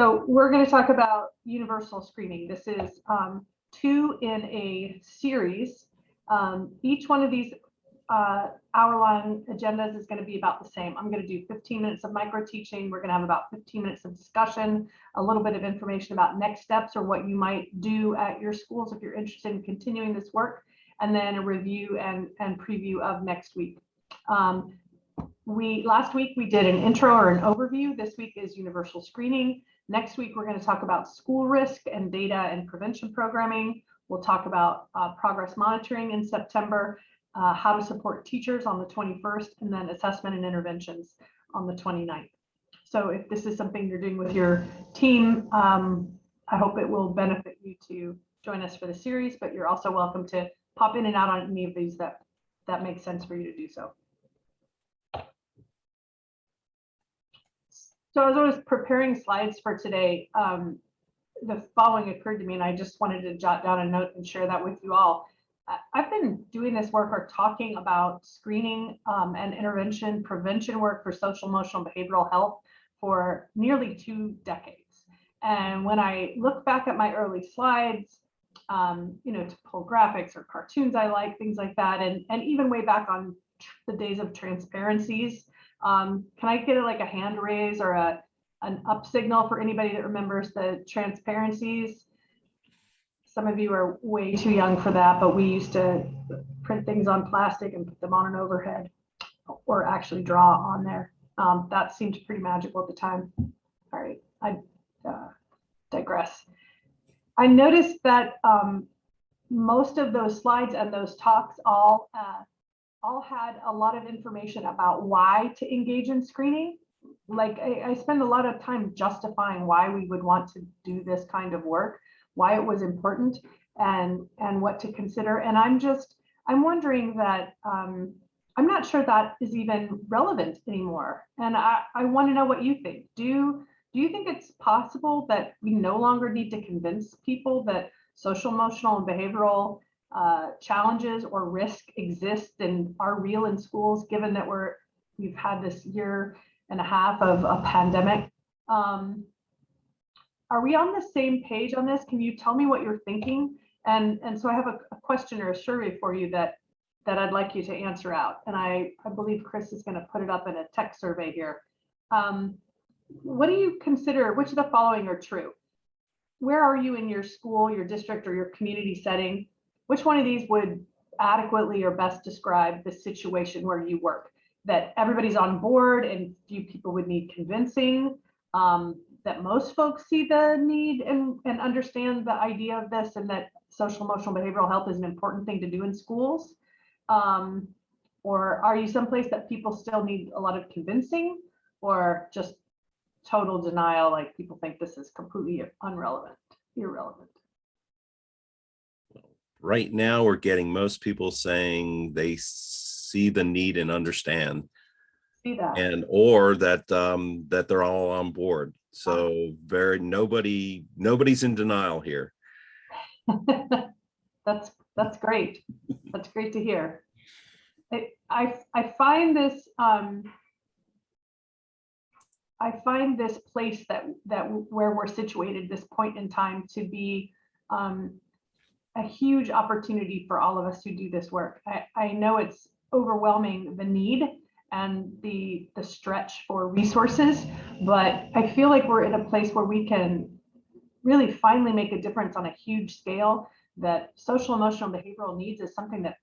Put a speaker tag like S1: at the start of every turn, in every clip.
S1: So we're going to talk about universal screening. This is 2 in a series. Each one of these hour-long agendas is going to be about the same. I'm going to do 15 minutes of micro teaching. We're going to have about 15 minutes of discussion, a little bit of information about next steps or what you might do at your schools if you're interested in continuing this work, and then a review and preview of next week. Last week we did an intro or an overview. This week is universal screening. Next week we're going to talk about school risk and data and prevention programming. We'll talk about progress monitoring in September, how to support teachers on the 21st, and then assessment and interventions on the 29th. So if this is something you're doing with your team, I hope it will benefit you to join us for the series, but you're also welcome to pop in and out on any of these that makes sense for you to do so. So as I was preparing slides for today, the following occurred to me, and I just wanted to jot down a note and share that with you all. I've been doing this work or talking about screening and intervention prevention work for social, emotional, and behavioral health for nearly 2 decades. And when I look back at my early slides, you know, to pull graphics or cartoons I like, things like that, and even way back on the days of transparencies, can I get like a hand raise or an up signal for anybody that remembers the transparencies? Some of you are way too young for that, but we used to print things on plastic and put them on an overhead or actually draw on there. That seemed pretty magical at the time. All right, I digress. I noticed that most of those slides and those talks all had a lot of information about why to engage in screening. Like I spend a lot of time justifying why we would want to do this kind of work, why it was important, and what to consider. And I'm wondering that I'm not sure that is even relevant anymore. And I want to know what you think. Do you think it's possible that we no longer need to convince people that social, emotional, and behavioral challenges or risk exist and are real in schools, given that we've had this 1.5 years of a pandemic? Are we on the same page on this? Can you tell me what you're thinking? And so I have a question or a survey for you that I'd like you to answer out. And I believe Chris is going to put it up in a tech survey here. What do you consider, which of the following are true? Where are you in your school, your district, or your community setting? Which one of these would adequately or best describe the situation where you work? That everybody's on board and few people would need convincing, that most folks see the need and understand the idea of this, and that social, emotional, behavioral health is an important thing to do in schools? Or are you someplace that people still need a lot of convincing, or just total denial, like people think this is completely irrelevant?
S2: Right now, we're getting most people saying they see the need and understand, or that that they're all on board. So nobody's in denial here.
S1: That's great. That's great to hear. I find this place that where we're situated, this point in time, to be a huge opportunity for all of us who do this work. I know it's overwhelming, the need and the stretch for resources, but I feel like we're in a place where we can really finally make a difference on a huge scale. That social, emotional, and behavioral needs is something that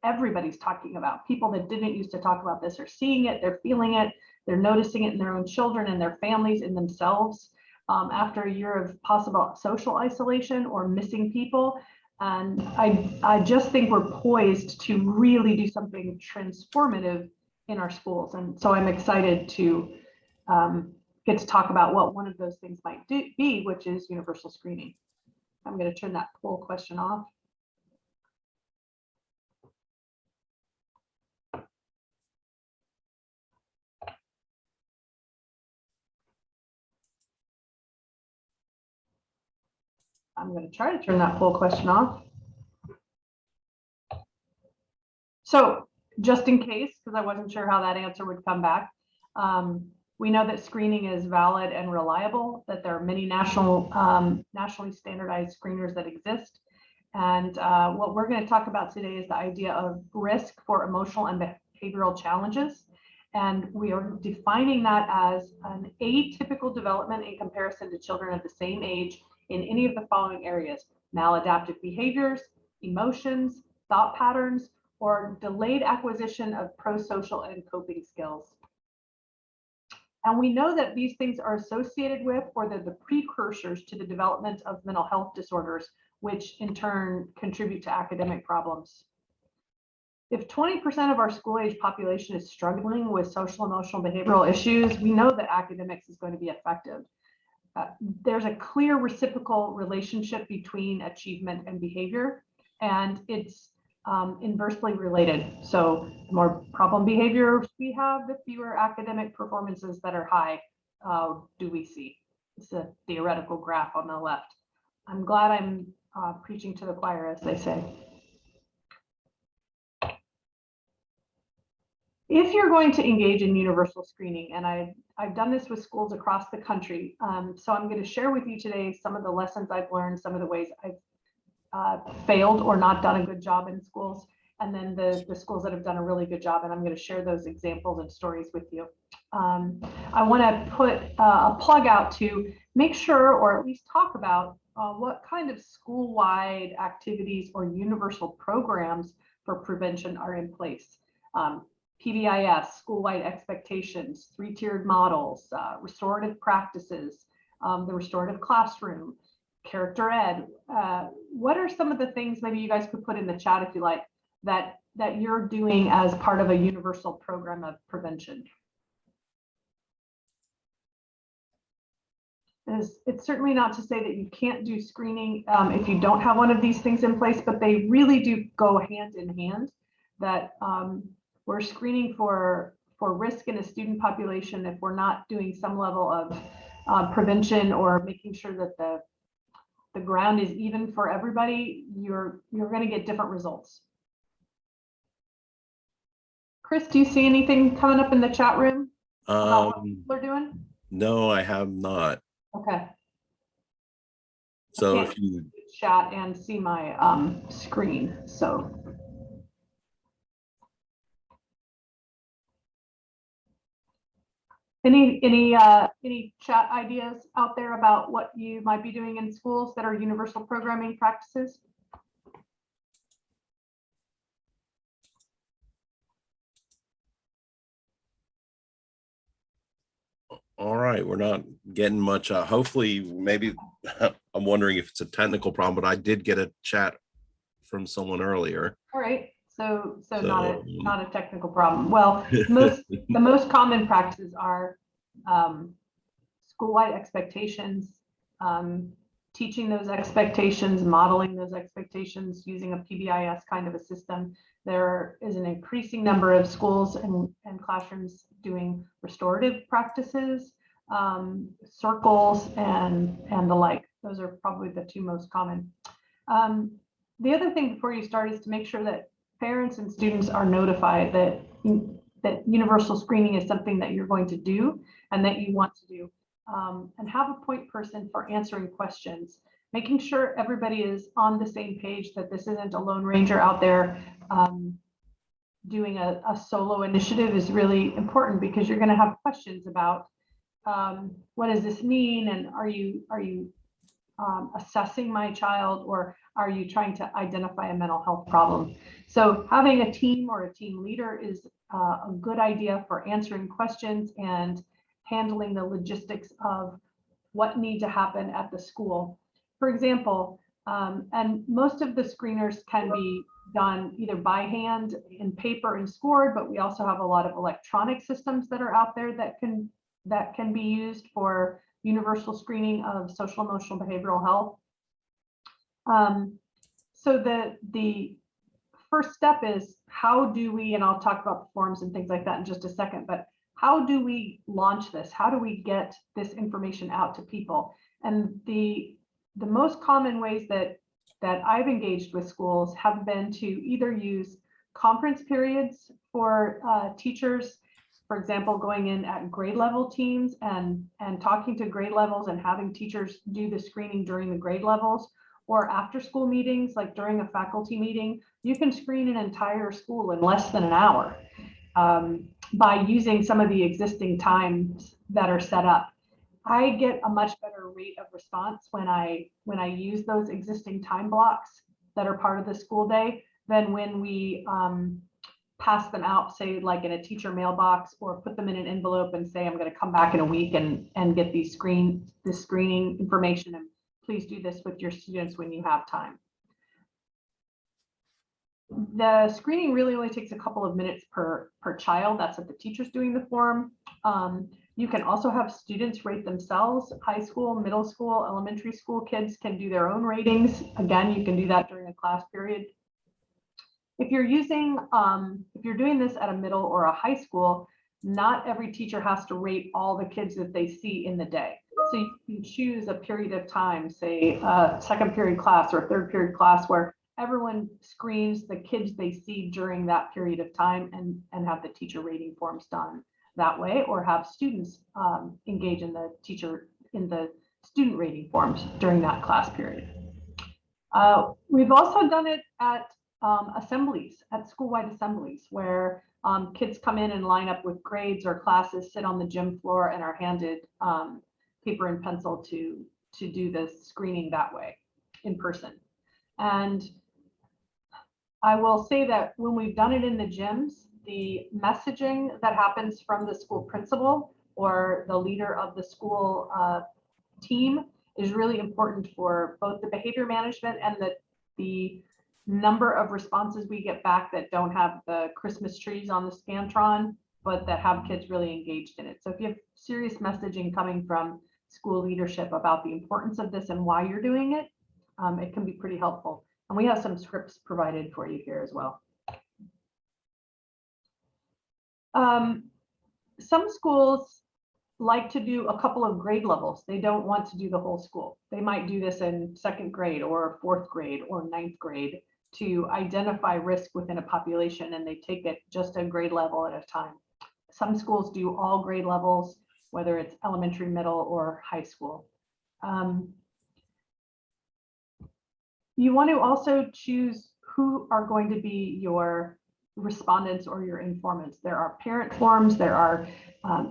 S1: everybody's talking about. People that didn't used to talk about this are seeing it, they're feeling it, they're noticing it in their own children and their families and themselves after a year of possible social isolation or missing people. And I just think we're poised to really do something transformative in our schools. And so I'm excited to get to talk about what one of those things might be, which is universal screening. I'm going to turn that poll question off. I'm going to try to turn that poll question off. So just in case, because I wasn't sure how that answer would come back, We know that screening is valid and reliable, that there are many nationally standardized screeners that exist. And what we're going to talk about today is the idea of risk for emotional and behavioral challenges. And we are defining that as an atypical development in comparison to children of the same age in any of the following areas: maladaptive behaviors, emotions, thought patterns, or delayed acquisition of prosocial and coping skills. And we know that these things are associated with, or they're the precursors to, the development of mental health disorders, which in turn contribute to academic problems. If 20% of our school-age population is struggling with social, emotional, behavioral issues, we know that academics is going to be affected. There's a clear reciprocal relationship between achievement and behavior, and it's inversely related. So the more problem behaviors we have, the fewer academic performances that are high do we see. It's a theoretical graph on the left. I'm glad I'm preaching to the choir, as they say. If you're going to engage in universal screening, and I've done this with schools across the country, so I'm going to share with you today some of the lessons I've learned, some of the ways I've failed or not done a good job in schools, and then the schools that have done a really good job, and I'm going to share those examples and stories with you. I want to put a plug out to make sure, or at least talk about what kind of school-wide activities or universal programs for prevention are in place. PBIS, school-wide expectations, three-tiered models, restorative practices, the restorative classroom, character ed. What are some of the things, maybe you guys could put in the chat if you like, that you're doing as part of a universal program of prevention? It's certainly not to say that you can't do screening if you don't have one of these things in place, but they really do go hand in hand. That we're screening for risk in a student population if we're not doing some level of prevention or making sure that the ground is even for everybody. You're going to get different results. Chris, do you see anything coming up in the chat room about what people are doing?
S2: No, I have not.
S1: Okay.
S2: So if you
S1: chat and see my screen, so. Any chat ideas out there about what you might be doing in schools that are universal programming practices?
S2: All right, we're not getting much. Hopefully, maybe I'm wondering if it's a technical problem, but I did get a chat from someone earlier.
S1: All right, so not a technical problem. Well, the most common practices are school-wide expectations, teaching those expectations, modeling those expectations using a PBIS kind of a system. There is an increasing number of schools and classrooms doing restorative practices, circles, and the like. Those are probably the two most common. The other thing before you start is to make sure that parents and students are notified that universal screening is something that you're going to do and that you want to do, and have a point person for answering questions, making sure everybody is on the same page, that this isn't a lone ranger out there doing a solo initiative is really important, because you're going to have questions about what does this mean, and are you assessing my child, or are you trying to identify a mental health problem? So having a team or a team leader is a good idea for answering questions and handling the logistics of what need to happen at the school. For example, and most of the screeners can be done either by hand in paper and scored, but we also have a lot of electronic systems that are out there that can be used for universal screening of social, emotional, behavioral health. So the first step is, how do we, and I'll talk about the forms and things like that in just a second, but how do we launch this? How do we get this information out to people? And the most common ways that I've engaged with schools have been to either use conference periods for teachers For example, going in at grade level teams and talking to grade levels and having teachers do the screening during the grade levels, or after school meetings, like during a faculty meeting, you can screen an entire school in less than an hour by using some of the existing times that are set up. I get a much better rate of response when I use those existing time blocks that are part of the school day than when we pass them out, say like in a teacher mailbox, or put them in an envelope and say, I'm going to come back in a week and get this screening information, and please do this with your students when you have time. The screening really only takes a couple of minutes per child. That's if the teacher's doing the form. You can also have students rate themselves. High school, middle school, elementary school kids can do their own ratings. Again, you can do that during a class period. If you're doing this at a middle or a high school, not every teacher has to rate all the kids that they see in the day. So you can choose a period of time, say a second period class or a third period class, where everyone screens the kids they see during that period of time and have the teacher rating forms done that way, or have students engage in the student rating forms during that class period. We've also done it at assemblies, at school-wide assemblies, where kids come in and line up with grades or classes, sit on the gym floor, and are handed paper and pencil to do the screening that way in person. And I will say that when we've done it in the gyms, the messaging that happens from the school principal or the leader of the school team is really important for both the behavior management and the number of responses we get back that don't have the Christmas trees on the Scantron, but that have kids really engaged in it. So if you have serious messaging coming from school leadership about the importance of this and why you're doing it, it can be pretty helpful. And we have some scripts provided for you here as well. Some schools like to do a couple of grade levels. They don't want to do the whole school. They might do this in second grade or fourth grade or ninth grade to identify risk within a population, and they take it just a grade level at a time. Some schools do all grade levels, whether it's elementary, middle, or high school. You want to also choose who are going to be your respondents or your informants. There are parent forms, there are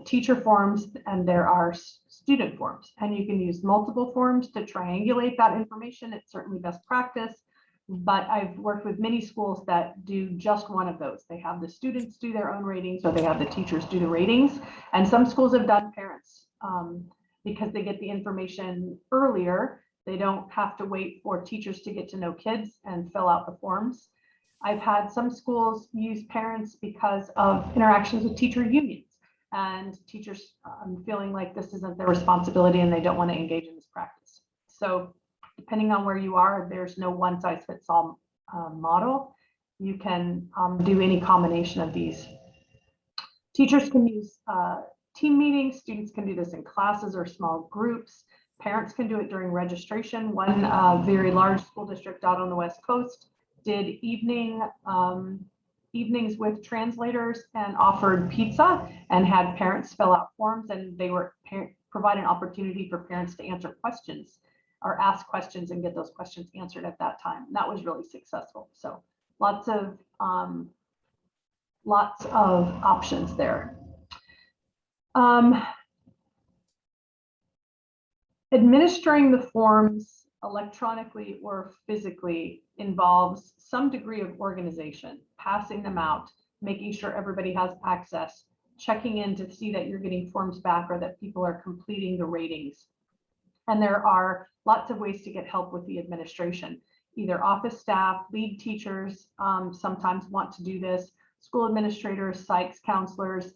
S1: teacher forms, and there are student forms. And you can use multiple forms to triangulate that information. It's certainly best practice, but I've worked with many schools that do just one of those. They have the students do their own ratings, or they have the teachers do the ratings. And some schools have done parents because they get the information earlier. They don't have to wait for teachers to get to know kids and fill out the forms. I've had some schools use parents because of interactions with teacher unions and teachers feeling like this isn't their responsibility and they don't want to engage in this practice. So depending on where you are, there's no one size fits all model. You can do any combination of these. Teachers can use team meetings. Students can do this in classes or small groups. Parents can do it during registration. One very large school district out on the West Coast did evenings with translators and offered pizza and had parents fill out forms, and they were provide an opportunity for parents to answer questions or ask questions and get those questions answered at that time. And that was really successful. So lots of options there. Administering the forms electronically or physically involves some degree of organization, passing them out, making sure everybody has access, checking in to see that you're getting forms back or that people are completing the ratings. And there are lots of ways to get help with the administration. Either office staff, lead teachers sometimes want to do this, school administrators, psychs, counselors,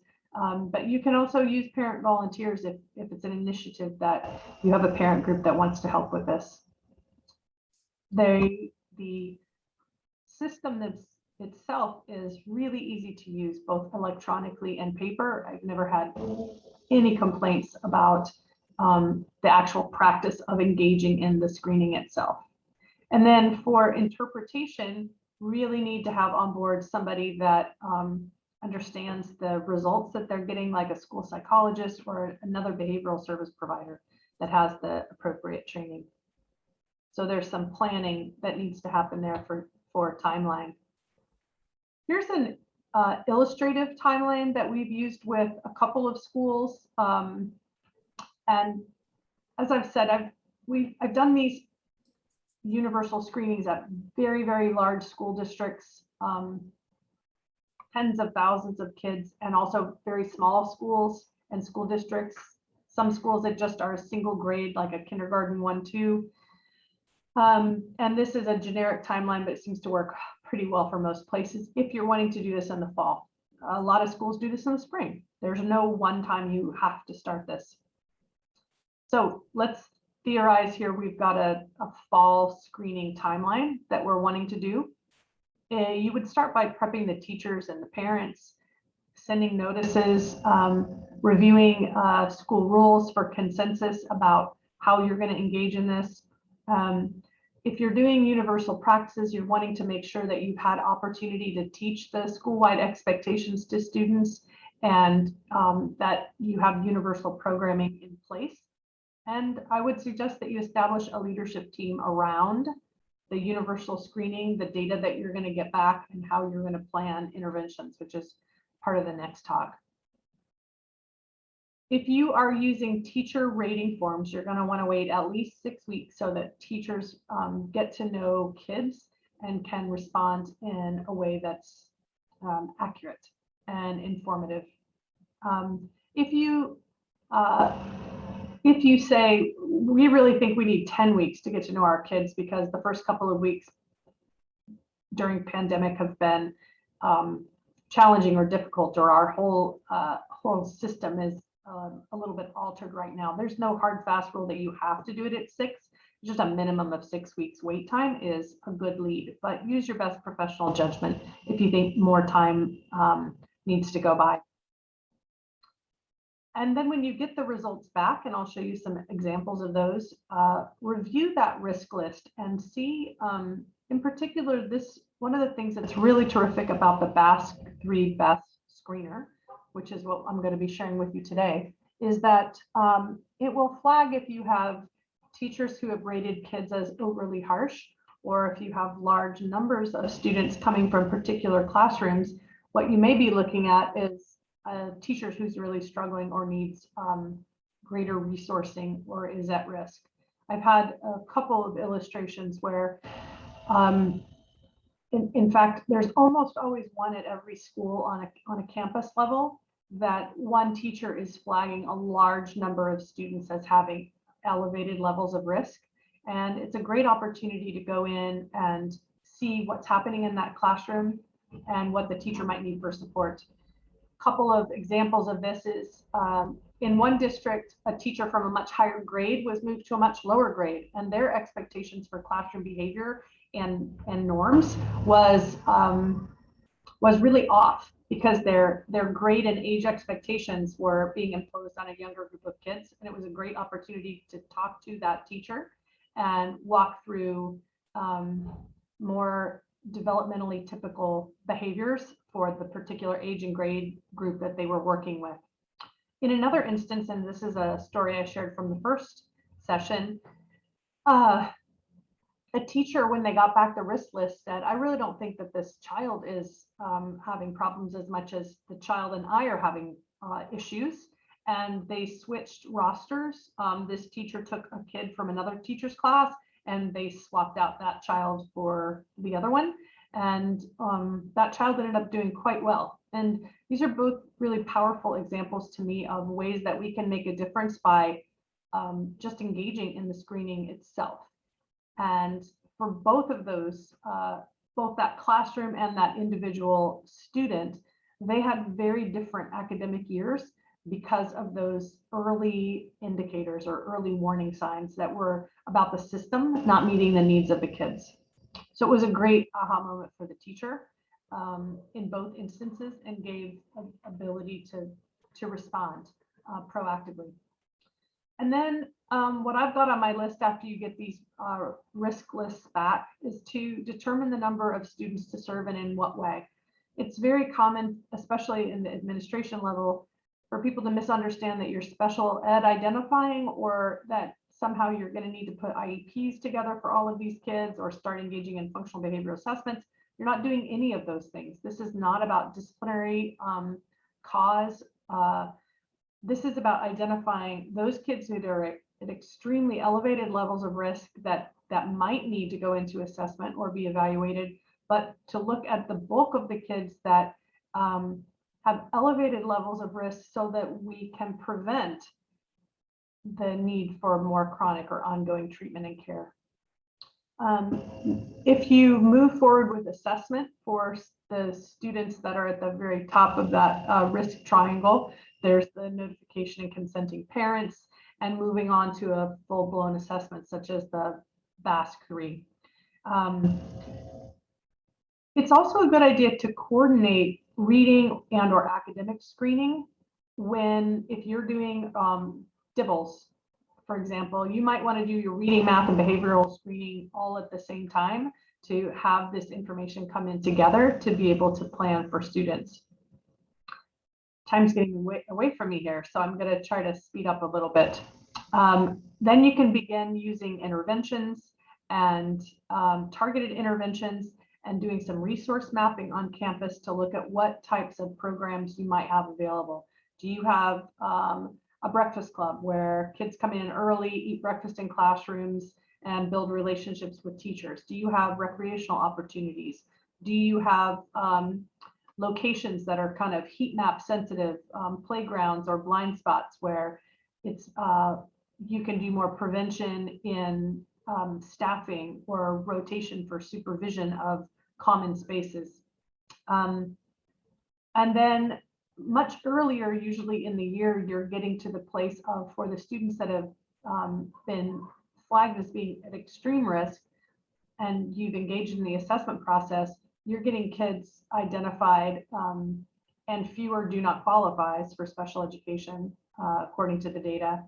S1: but you can also use parent volunteers if it's an initiative that you have a parent group that wants to help with this. The system itself is really easy to use, both electronically and paper. I've never had any complaints about the actual practice of engaging in the screening itself. And then for interpretation, really need to have on board somebody that understands the results that they're getting, like a school psychologist or another behavioral service provider that has the appropriate training. So there's some planning that needs to happen there for timeline. Here's an illustrative timeline that we've used with a couple of schools. And as I've said, I've done these universal screenings at very, very large school districts, tens of thousands of kids, and also very small schools and school districts. Some schools that just are a single grade, like a kindergarten 1-2. And this is a generic timeline, but it seems to work pretty well for most places if you're wanting to do this in the fall. A lot of schools do this in the spring. There's no one time you have to start this. So let's theorize here. We've got a fall screening timeline that we're wanting to do. You would start by prepping the teachers and the parents, sending notices, reviewing school rules for consensus about how you're going to engage in this. If you're doing universal practices, you're wanting to make sure that you've had opportunity to teach the school-wide expectations to students, and that you have universal programming in place. And I would suggest that you establish a leadership team around the universal screening, the data that you're going to get back, and how you're going to plan interventions, which is part of the next talk. If you are using teacher rating forms, you're going to want to wait at least 6 weeks so that teachers get to know kids and can respond in a way that's accurate and informative. If you say, we really think we need 10 weeks to get to know our kids because the first couple of weeks during pandemic have been challenging or difficult, or our whole system is a little bit altered right now. There's no hard fast rule that you have to do it at 6. Just a minimum of 6 weeks wait time is a good lead, but use your best professional judgment if you think more time needs to go by. And then when you get the results back, and I'll show you some examples of those, review that risk list and see, in particular, one of the things that's really terrific about the BASC-3 BESS screener, which is what I'm going to be sharing with you today, is that it will flag if you have teachers who have rated kids as overly harsh, or if you have large numbers of students coming from particular classrooms. What you may be looking at is a teacher who's really struggling or needs greater resourcing or is at risk. I've had a couple of illustrations where, in fact, there's almost always one at every school on a campus level that one teacher is flagging a large number of students as having elevated levels of risk. And it's a great opportunity to go in and see what's happening in that classroom and what the teacher might need for support. Couple of examples of this is in one district, a teacher from a much higher grade was moved to a much lower grade, and their expectations for classroom behavior and norms was really off, because their grade and age expectations were being imposed on a younger group of kids. And it was a great opportunity to talk to that teacher and walk through more developmentally typical behaviors for the particular age and grade group that they were working with. In another instance, and this is a story I shared from the first session, a teacher, when they got back the risk list, said, I really don't think that this child is having problems as much as the child and I are having issues. And they switched rosters. This teacher took a kid from another teacher's class, and they swapped out that child for the other one. And that child ended up doing quite well. And these are both really powerful examples to me of ways that we can make a difference by just engaging in the screening itself. And for both of those, both that classroom and that individual student, they had very different academic years because of those early indicators or early warning signs that were about the system not meeting the needs of the kids. So it was a great aha moment for the teacher in both instances, and gave an ability to respond proactively. And then what I've got on my list after you get these risk lists back is to determine the number of students to serve and in what way. It's very common, especially in the administration level, for people to misunderstand that you're special ed identifying, or that somehow you're going to need to put IEPs together for all of these kids or start engaging in functional behavioral assessments. You're not doing any of those things. This is not about disciplinary cause. This is about identifying those kids who are at extremely elevated levels of risk that might need to go into assessment or be evaluated, but to look at the bulk of the kids that have elevated levels of risk so that we can prevent the need for more chronic or ongoing treatment and care. If you move forward with assessment for the students that are at the very top of that risk triangle, there's the notification and consenting parents, and moving on to a full-blown assessment such as the BASC-3. It's also a good idea to coordinate reading and or academic screening if you're doing DIBELS, for example. You might want to do your reading, math, and behavioral screening all at the same time to have this information come in together to be able to plan for students. Time's getting away from me here, so I'm going to try to speed up a little bit. Then you can begin using interventions and targeted interventions and doing some resource mapping on campus to look at what types of programs you might have available. Do you have a breakfast club where kids come in early, eat breakfast in classrooms, and build relationships with teachers? Do you have recreational opportunities? Do you have locations that are kind of heat map sensitive, playgrounds or blind spots where it's you can do more prevention in staffing or rotation for supervision of common spaces? And then much earlier, usually in the year, you're getting to the place of, for the students that have been flagged as being at extreme risk and you've engaged in the assessment process, you're getting kids identified, and fewer do not qualify for special education, according to the data,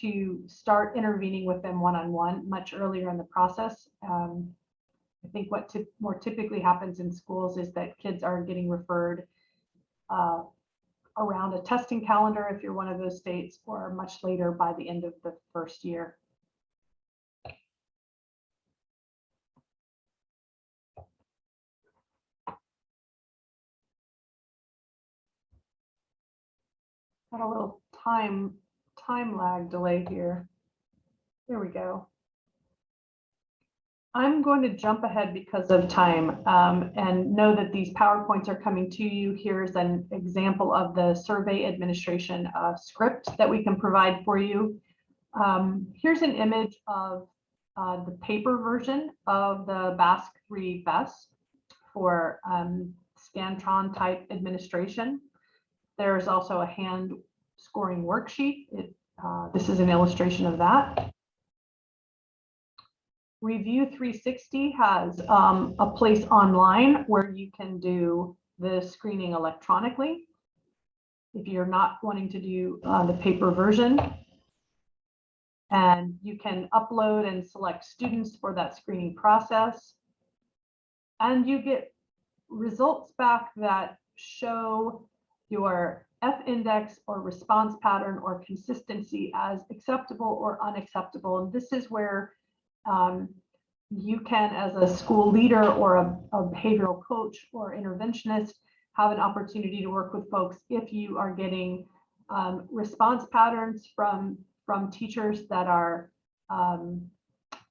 S1: to start intervening with them one-on-one much earlier in the process. I think what more typically happens in schools is that kids are getting referred around a testing calendar if you're one of those states, or much later by the end of the first year. Got a little time lag delay here. There we go. I'm going to jump ahead because of time, and know that these PowerPoints are coming to you. Here's an example of the survey administration script that we can provide for you. Here's an image of the paper version of the BASC-3 BESS for Scantron type administration. There's also a hand scoring worksheet. This is an illustration of that. Review 360 has a place online where you can do the screening electronically if you're not wanting to do the paper version. And you can upload and select students for that screening process. And you get results back that show your F index or response pattern or consistency as acceptable or unacceptable. And this is where you can, as a school leader or a behavioral coach or interventionist, have an opportunity to work with folks if you are getting response patterns from teachers that are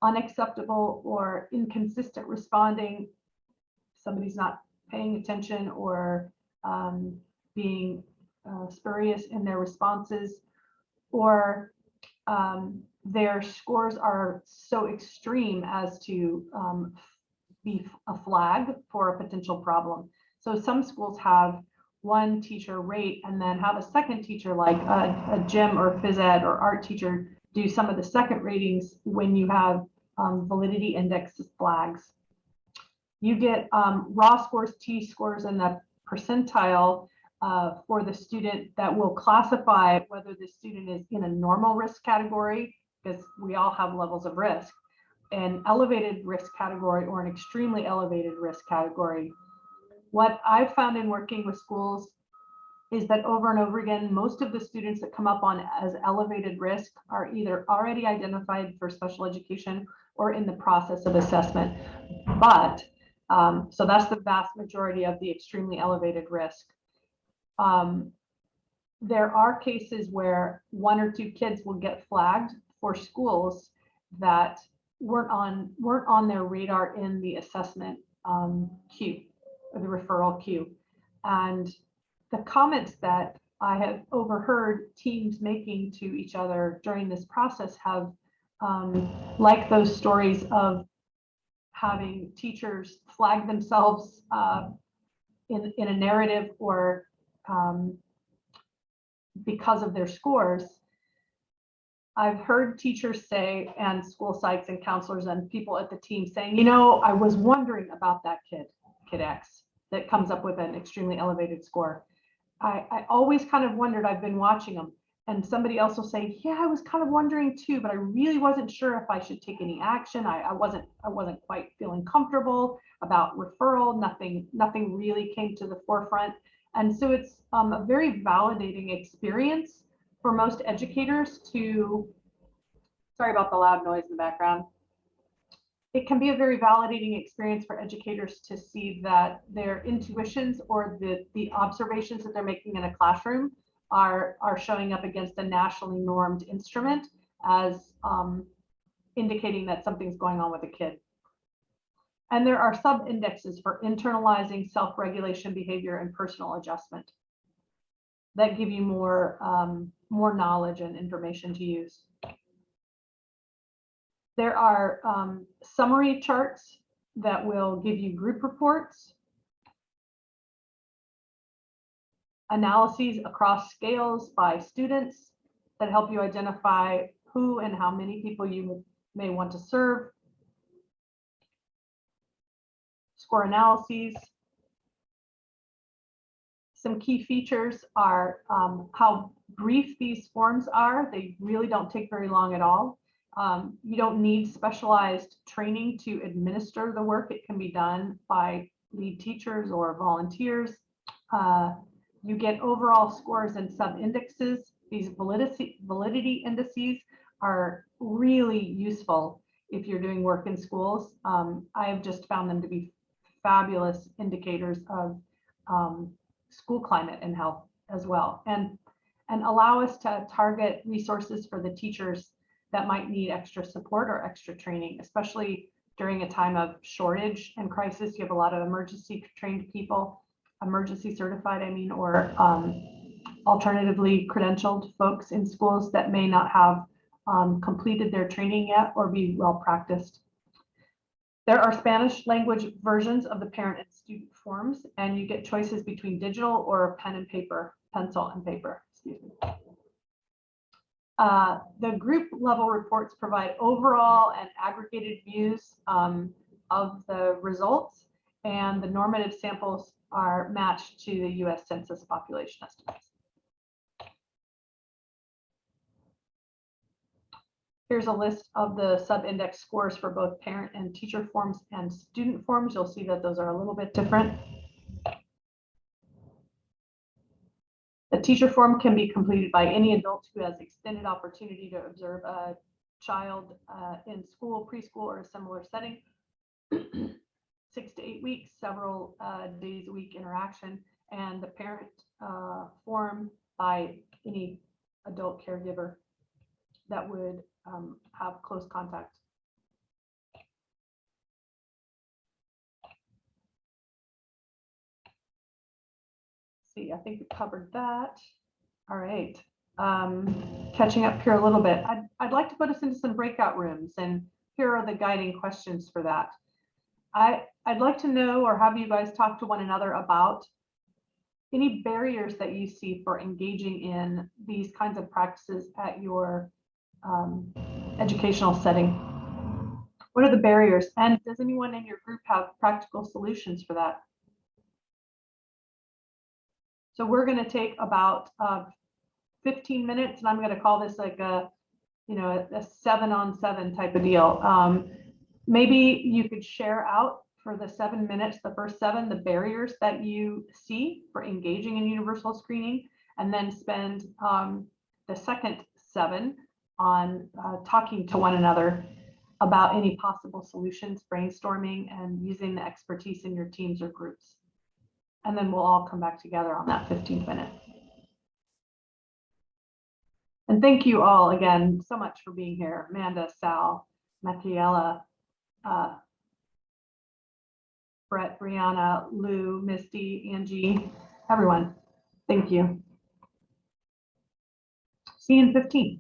S1: unacceptable or inconsistent responding. Somebody's not paying attention or being spurious in their responses, or their scores are so extreme as to be a flag for a potential problem. So some schools have one teacher rate and then have a second teacher, like a gym or phys ed or art teacher, do some of the second ratings when you have validity index flags. You get raw scores, T-scores, and the percentile for the student that will classify whether the student is in a normal risk category, because we all have levels of risk, an elevated risk category, or an extremely elevated risk category. What I've found in working with schools is that over and over again, most of the students that come up on as elevated risk are either already identified for special education or in the process of assessment. But so that's the vast majority of the extremely elevated risk. There are cases where 1 or 2 kids will get flagged for schools that weren't on their radar in the assessment queue or the referral queue. And the comments that I have overheard teams making to each other during this process have, like those stories of having teachers flag themselves in a narrative or because of their scores. I've heard teachers say, and school psychs and counselors and people at the team saying, you know, I was wondering about that kid X that comes up with an extremely elevated score. I always kind of wondered, I've been watching them. And somebody else will say, yeah, I was kind of wondering too, but I really wasn't sure if I should take any action. I wasn't quite feeling comfortable about referral. Nothing really came to the forefront. And so it's a very validating experience for most educators to, sorry about the loud noise in the background. It can be a very validating experience for educators to see that their intuitions or the observations that they're making in a classroom are showing up against a nationally normed instrument as indicating that something's going on with a kid. And there are sub-indexes for internalizing self-regulation behavior and personal adjustment that give you more knowledge and information to use. There are summary charts that will give you group reports, analyses across scales by students that help you identify who and how many people you may want to serve, score analyses. Some key features are how brief these forms are. They really don't take very long at all. You don't need specialized training to administer the work. It can be done by lead teachers or volunteers. You get overall scores and sub-indexes. These validity indices are really useful if you're doing work in schools. I have just found them to be fabulous indicators of school climate and health as well, and allow us to target resources for the teachers that might need extra support or extra training, especially during a time of shortage and crisis. You have a lot of emergency trained people, emergency certified, I mean, or alternatively credentialed folks in schools that may not have completed their training yet or be well practiced. There are Spanish language versions of the parent and student forms, and you get choices between digital or pen and paper, pencil and paper, excuse me. The group level reports provide overall and aggregated views of the results, and the normative samples are matched to the US Census population estimates. Here's a list of the sub-index scores for both parent and teacher forms and student forms. You'll see that those are a little bit different. The teacher form can be completed by any adult who has extended opportunity to observe a child in school, preschool, or a similar setting. 6 to 8 weeks, several days a week interaction, and the parent form by any adult caregiver that would have close contact. See, I think we covered that. All right, catching up here a little bit. I'd like to put us into some breakout rooms, and here are the guiding questions for that. I'd like to know, or have you guys talk to one another about any barriers that you see for engaging in these kinds of practices at your educational setting. What are the barriers? And does anyone in your group have practical solutions for that? So we're going to take about 15 minutes, and I'm going to call this like a 7-on-7 type of deal. Maybe you could share out for the 7 minutes, the first 7, the barriers that you see for engaging in universal screening, and then spend the second 7 on talking to one another about any possible solutions, brainstorming, and using the expertise in your teams or groups. And then we'll all come back together on that 15th minute. And thank you all again so much for being here. Amanda, Sal, Mathiela, Brett, Brianna, Lou, Misty, Angie, everyone. Thank you. See you in 15.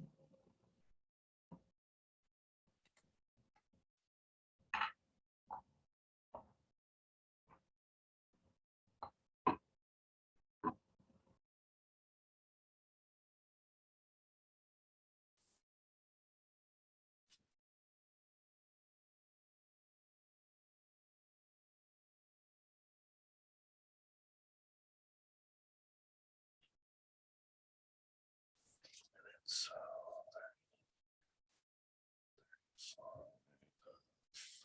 S2: So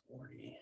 S2: 40.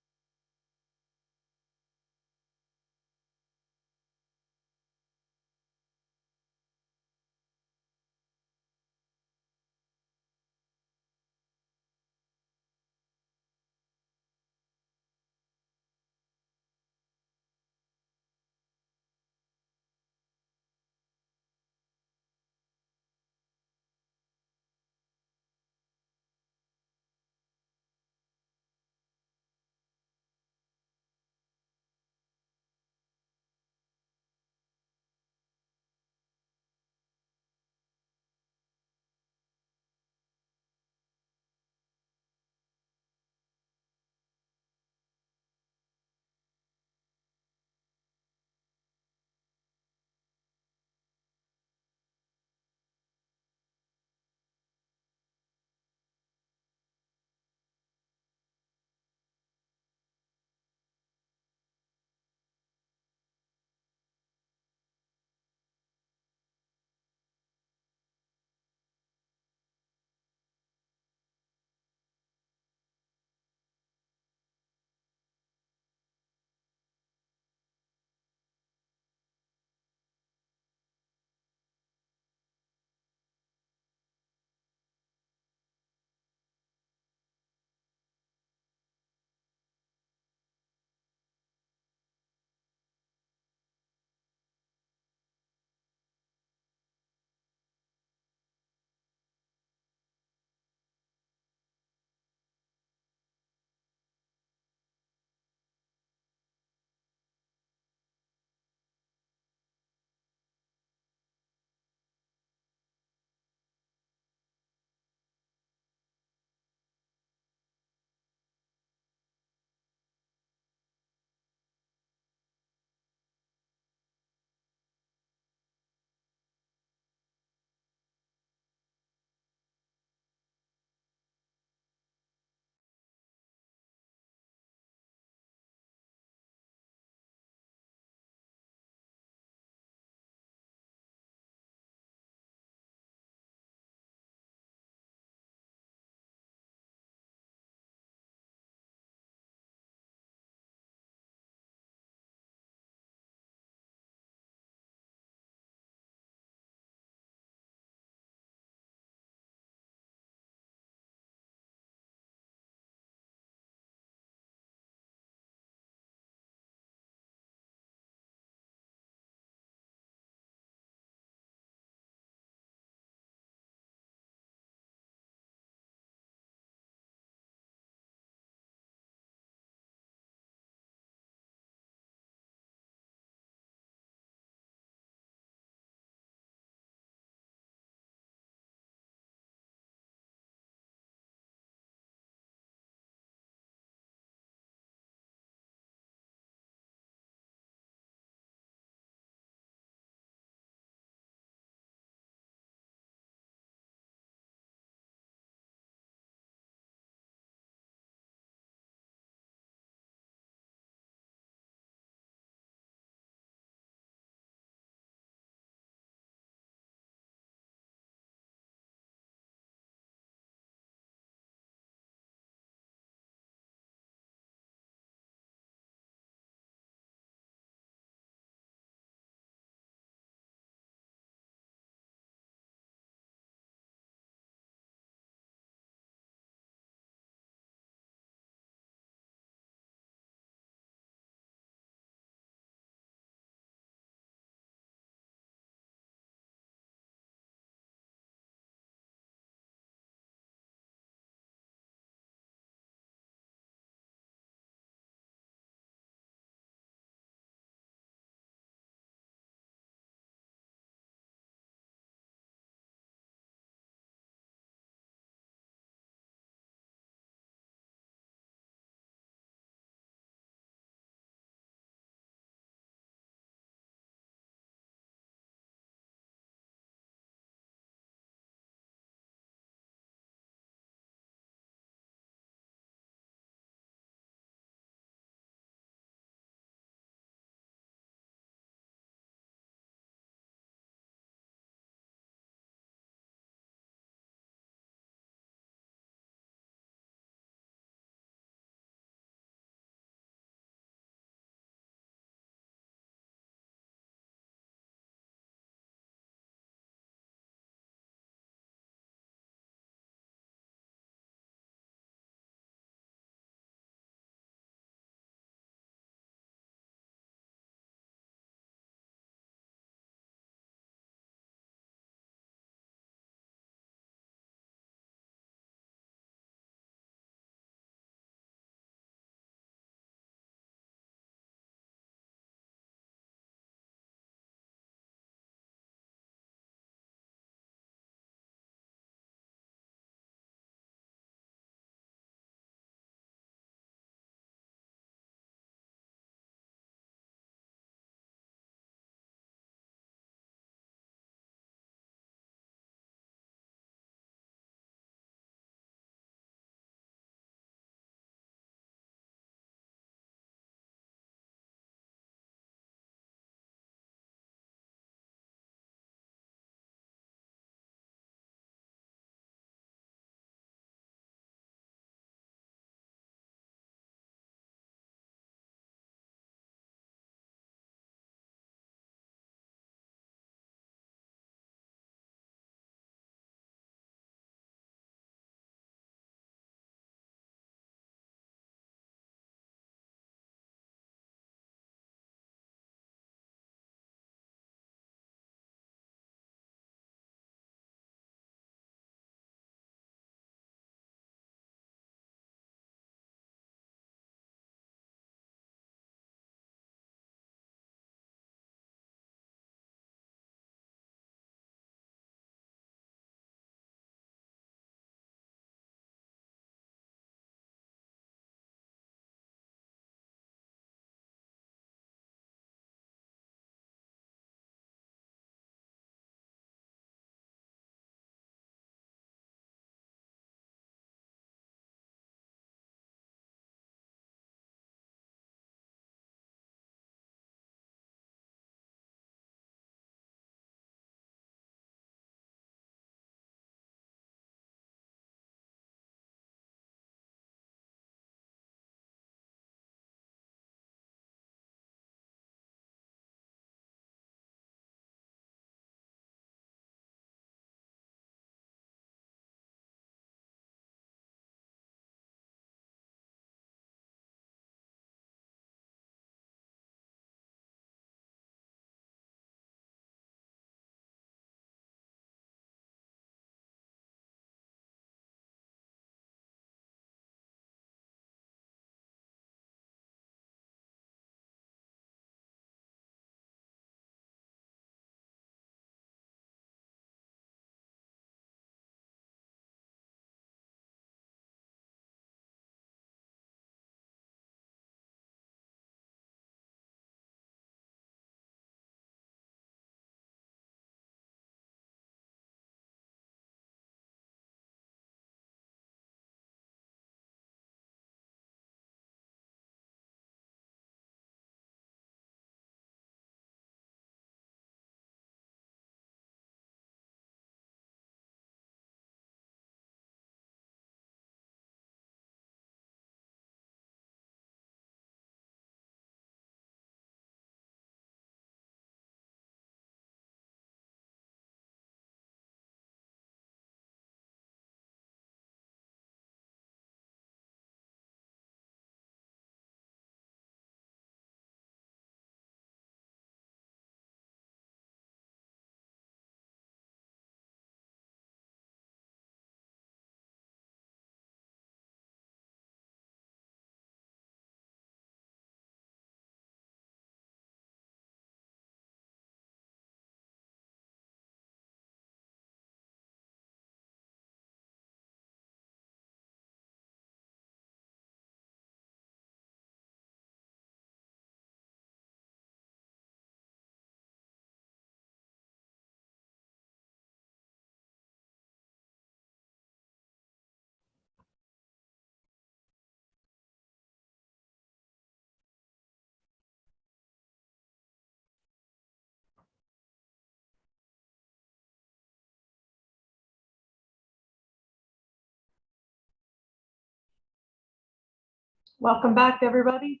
S1: Welcome back, everybody.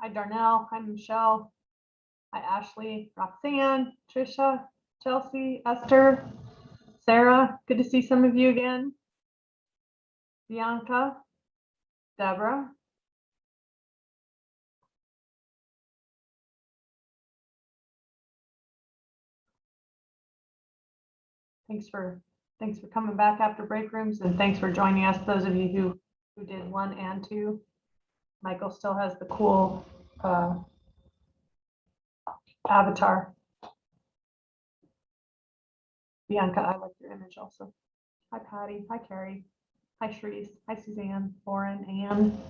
S1: Hi, Darnell. Hi, Michelle. Hi, Ashley, Roxanne, Trisha, Chelsea, Esther, Sarah. Good to see some of you again. Bianca, Deborah. Thanks for coming back after break rooms, and thanks for joining us, those of you who did 1 and 2. Michael still has the cool avatar. Bianca, I like your image also. Hi, Patty. Hi, Carrie. Hi, Shreese. Hi, Suzanne, Lauren, Anne,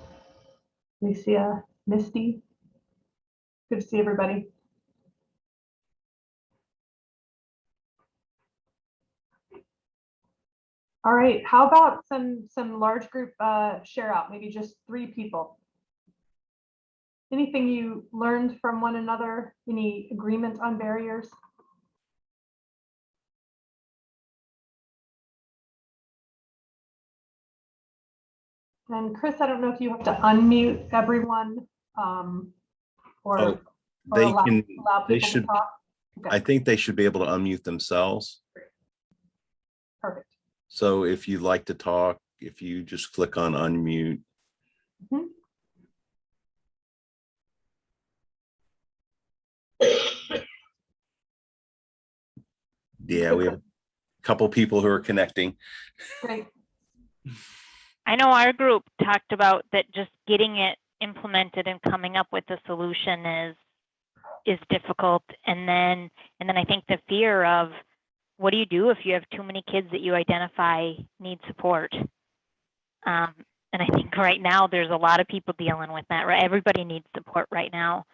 S1: Lucia, Misty. Good to see everybody. All right, how about some large group share out, maybe just 3 people. Anything you learned from one another? Any agreement on barriers? And Chris, I don't know if you have to unmute everyone or
S2: they
S1: allow
S2: can,
S1: people
S2: they should,
S1: to talk. Okay.
S2: I think they should be able to unmute themselves.
S1: Perfect.
S2: So if you'd like to talk, if you just click on unmute.
S1: Mm-hmm.
S2: Yeah, we have a couple people who are connecting.
S1: Great.
S3: I know our group talked about that just getting it implemented and coming up with a solution is difficult. And then I think the fear of what do you do if you have too many kids that you identify need support? And I think right now there's a lot of people dealing with that, right? Everybody needs support right now.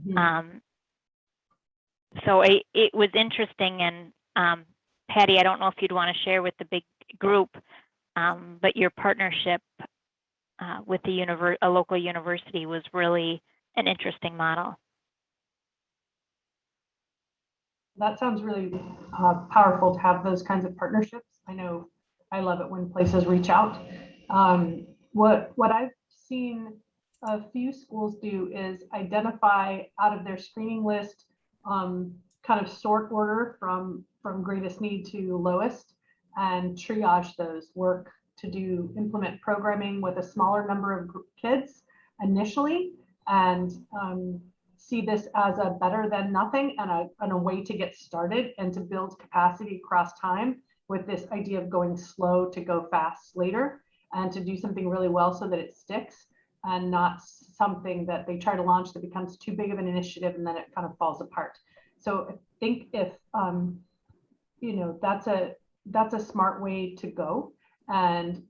S1: Mm-hmm.
S3: So it was interesting. And Patty, I don't know if you'd want to share with the big group, but your partnership with a local university was really an interesting model.
S1: That sounds really powerful to have those kinds of partnerships. I know I love it when places reach out. What I've seen a few schools do is identify out of their screening list, kind of sort order from greatest need to lowest, and triage those, work to implement programming with a smaller number of kids initially, and see this as a better than nothing and a way to get started and to build capacity across time, with this idea of going slow to go fast later, and to do something really well so that it sticks, and not something that they try to launch that becomes too big of an initiative and then it kind of falls apart. So I think if that's a smart way to go, and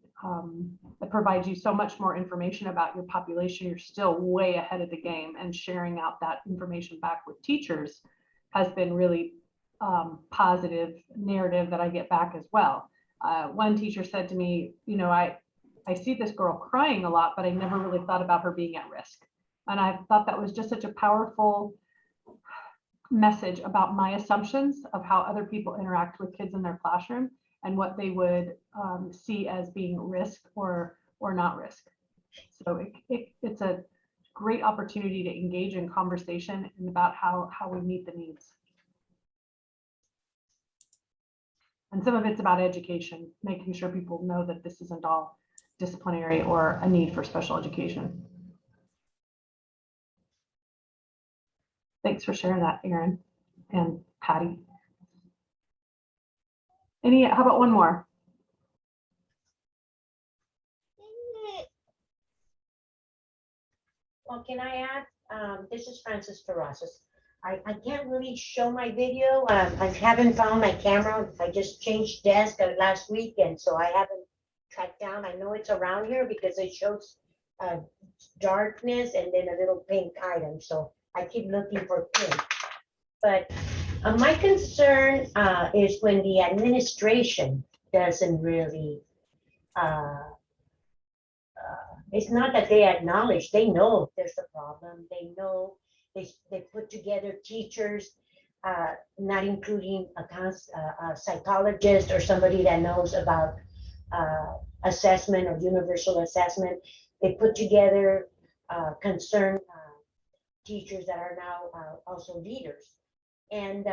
S1: it provides you so much more information about your population. You're still way ahead of the game, and sharing out that information back with teachers has been really positive narrative that I get back as well. One teacher said to me, I see this girl crying a lot, but I never really thought about her being at risk. And I thought that was just such a powerful message about my assumptions of how other people interact with kids in their classroom, and what they would see as being risk or not risk. So it's a great opportunity to engage in conversation and about how we meet the needs. And some of it's about education, making sure people know that this isn't all disciplinary or a need for special education. Thanks for sharing that, Erin and Patty. How about one more?
S4: Well, can I add? This is Francis Terrazas. I can't really show my video. I haven't found my camera. I just changed desk last week, and so I haven't tracked down. I know it's around here because it shows darkness and then a little pink item. So I keep looking for pink. But my concern is when the administration doesn't really, it's not that they acknowledge, they know there's a problem. They know they put together teachers, not including a psychologist or somebody that knows about assessment or universal assessment. They put together concerned teachers that are now also leaders. And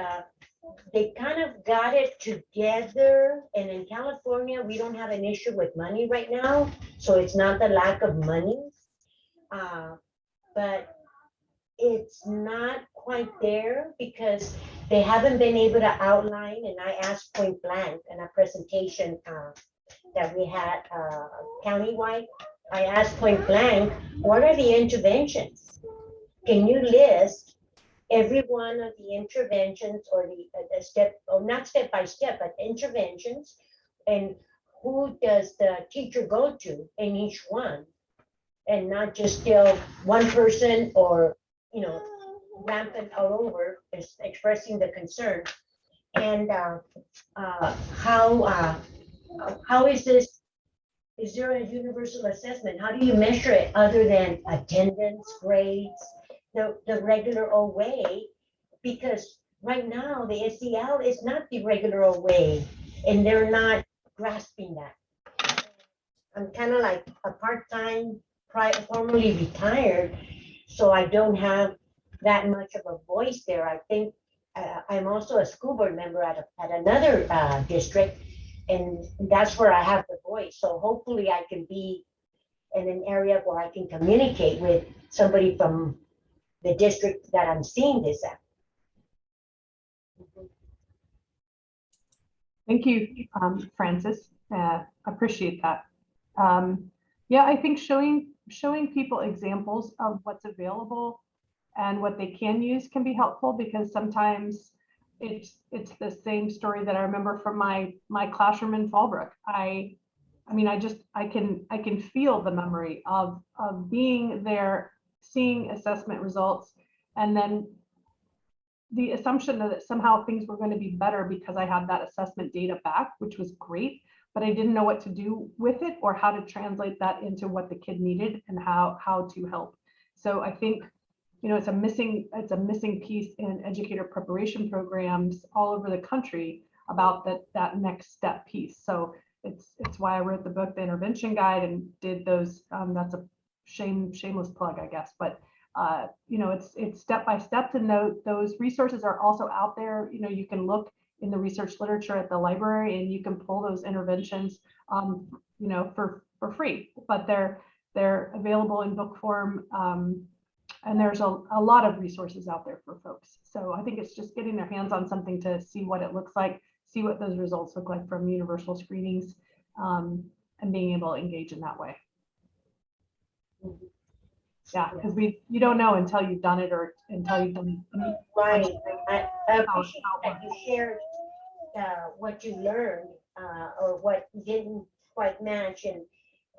S4: they kind of got it together. And in California, we don't have an issue with money right now. So it's not the lack of money, but it's not quite there because they haven't been able to outline. And I asked point blank in a presentation that we had countywide. I asked point blank, what are the interventions? Can you list every one of the interventions or the step, or not step by step, but interventions, and who does the teacher go to in each one, and not just still one person or, you know, rampant all over is expressing the concern. And how is this? Is there a universal assessment? How do you measure it other than attendance, grades, the regular old way? Because right now the SEL is not the regular old way, and they're not grasping that. I'm kind of like a part-time, formerly retired, so I don't have that much of a voice there. I think I'm also a school board member at another district, and that's where I have the voice. So hopefully I can be in an area where I can communicate with somebody from the district that I'm seeing this at.
S1: Thank you, Francis. Appreciate that. Yeah, I think showing people examples of what's available and what they can use can be helpful, because sometimes it's the same story that I remember from my classroom in Fallbrook. I mean, I can feel the memory of being there, seeing assessment results, and then the assumption that somehow things were going to be better because I had that assessment data back, which was great, but I didn't know what to do with it or how to translate that into what the kid needed and how to help. So I think, you know, it's a missing piece in educator preparation programs all over the country about that next step piece. So it's why I wrote the book, The Intervention Guide, and did those. That's a shameless plug, I guess, but you know, it's step by step to note. Those resources are also out there. You know, you can look in the research literature at the library and you can pull those interventions, you know, for free, but they're available in book form. And there's a lot of resources out there for folks. So I think it's just getting their hands on something to see what it looks like, see what those results look like from universal screenings, and being able to engage in that way. Yeah, because you don't know until you've done it or until you've done it.
S4: Right. I appreciate that you shared what you learned or what didn't quite match, and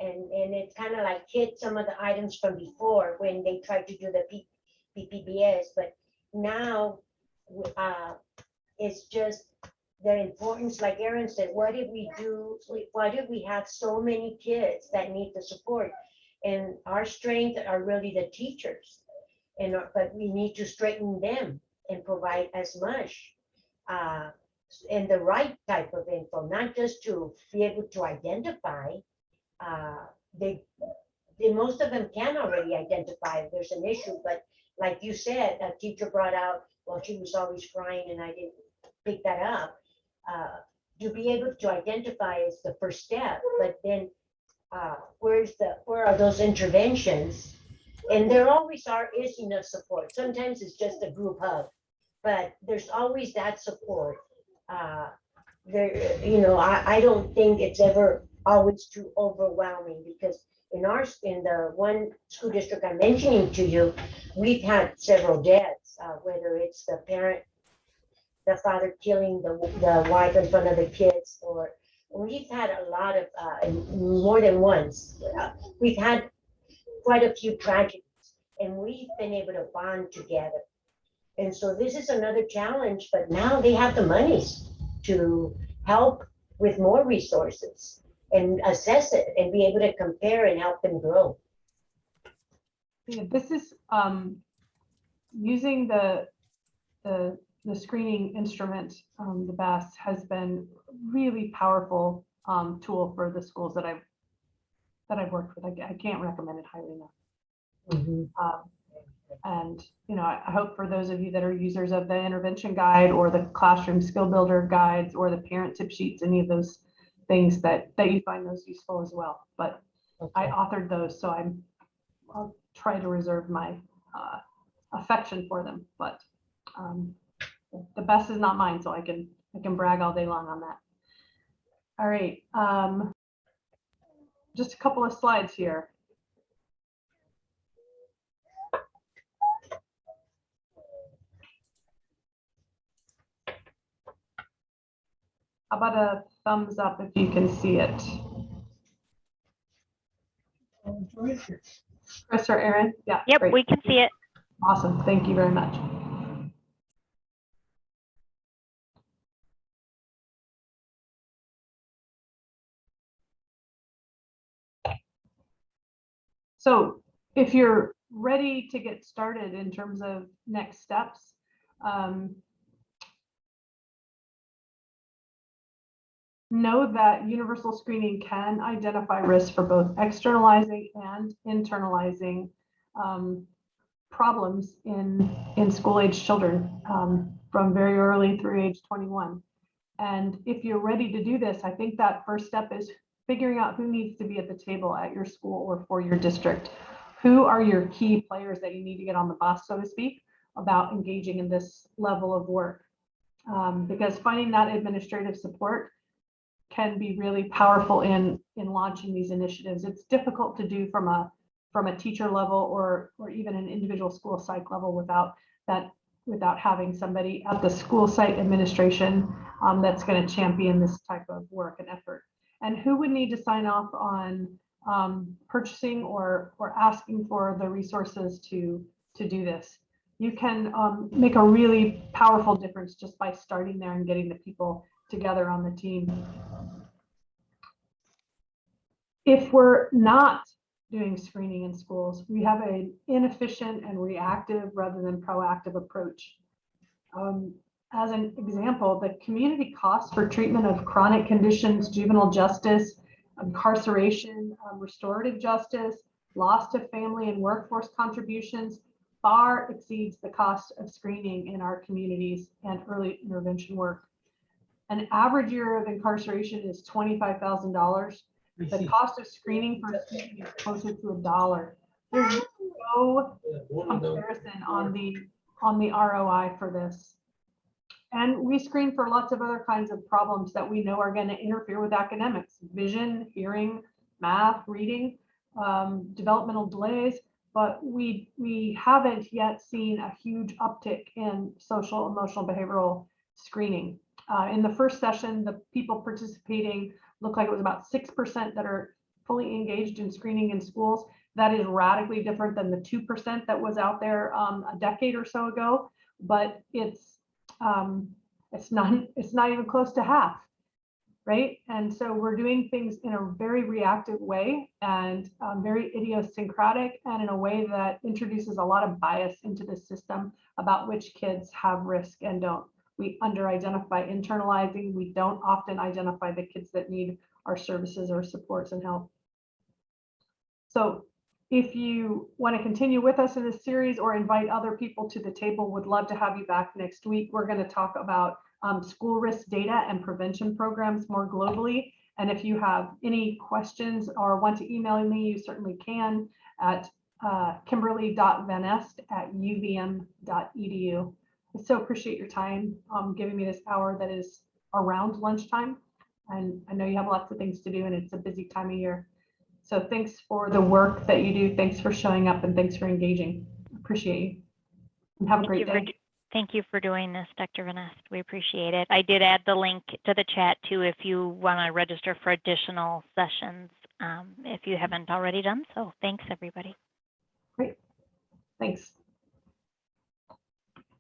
S4: it kind of like hit some of the items from before when they tried to do the PPBS, but now it's just the importance, like Aaron said, what did we do? Why did we have so many kids that need the support? And our strength are really the teachers, but we need to strengthen them and provide as much and the right type of info, not just to be able to identify. Most of them can already identify if there's an issue, but like you said, a teacher brought out, well, she was always crying and I didn't pick that up. To be able to identify is the first step, but then where are those interventions? And there always is enough support. Sometimes it's just a group hug, but there's always that support. You know, I don't think it's ever always too overwhelming, because in the one school district I'm mentioning to you, we've had several deaths, whether it's the father killing the wife in front of the kids, or we've had a lot of, more than once, we've had quite a few tragedies, and we've been able to bond together. And so this is another challenge, but now they have the monies to help with more resources and assess it and be able to compare and help them grow.
S1: Yeah, this is using the screening instrument, the BASC, has been really powerful tool for the schools that I've worked with. I can't recommend it highly enough. And I hope for those of you that are users of the intervention guide or the classroom skill builder guides or the parent tip sheets, any of those things that you find those useful as well. But I authored those, so I'll try to reserve my affection for them. But the best is not mine, so I can brag all day long on that. All right, just a couple of slides here. How about a thumbs up if you can see it? Chris or Aaron? Yeah.
S3: Yep,
S1: great.
S3: we can see it.
S1: Awesome. Thank you very much. So if you're ready to get started in terms of next steps, know that universal screening can identify risks for both externalizing and internalizing problems in school-age children from very early through age 21. And if you're ready to do this, I think that first step is figuring out who needs to be at the table at your school or for your district. Who are your key players that you need to get on the bus, so to speak, about engaging in this level of work? Because finding that administrative support can be really powerful in launching these initiatives. It's difficult to do from a teacher level or even an individual school psych level without having somebody at the school site administration that's going to champion this type of work and effort. And who would need to sign off on purchasing or asking for the resources to do this? You can make a really powerful difference just by starting there and getting the people together on the team. If we're not doing screening in schools, we have an inefficient and reactive rather than proactive approach. As an example, the community costs for treatment of chronic conditions, juvenile justice, incarceration, restorative justice, loss to family and workforce contributions far exceeds the cost of screening in our communities and early intervention work. An average year of incarceration is $25,000. The cost of screening for a student is closer to $1. There's no comparison on the ROI for this. And we screen for lots of other kinds of problems that we know are going to interfere with academics: vision, hearing, math, reading, developmental delays. But we haven't yet seen a huge uptick in social, emotional, behavioral screening. In the first session, the people participating looked like it was about 6% that are fully engaged in screening in schools. That is radically different than the 2% that was out there a decade or so ago, but it's not even close to half, right? And so we're doing things in a very reactive way and very idiosyncratic, and in a way that introduces a lot of bias into the system about which kids have risk and don't. We under-identify internalizing. We don't often identify the kids that need our services or supports and help. So if you want to continue with us in this series or invite other people to the table, would love to have you back next week. We're going to talk about school risk data and prevention programs more globally. And if you have any questions or want to email me, you certainly can at kimberly.vannest@uvm.edu. I so appreciate your time giving me this hour that is around lunchtime. And I know you have lots of things to do and it's a busy time of year. So thanks for the work that you do. Thanks for showing up and thanks for engaging. Appreciate you. And have a great day.
S3: Thank you for doing this, Dr. Vannest. We appreciate it. I did add the link to the chat too if you want to register for additional sessions, if you haven't already done so. Thanks, everybody.
S1: Great. Thanks.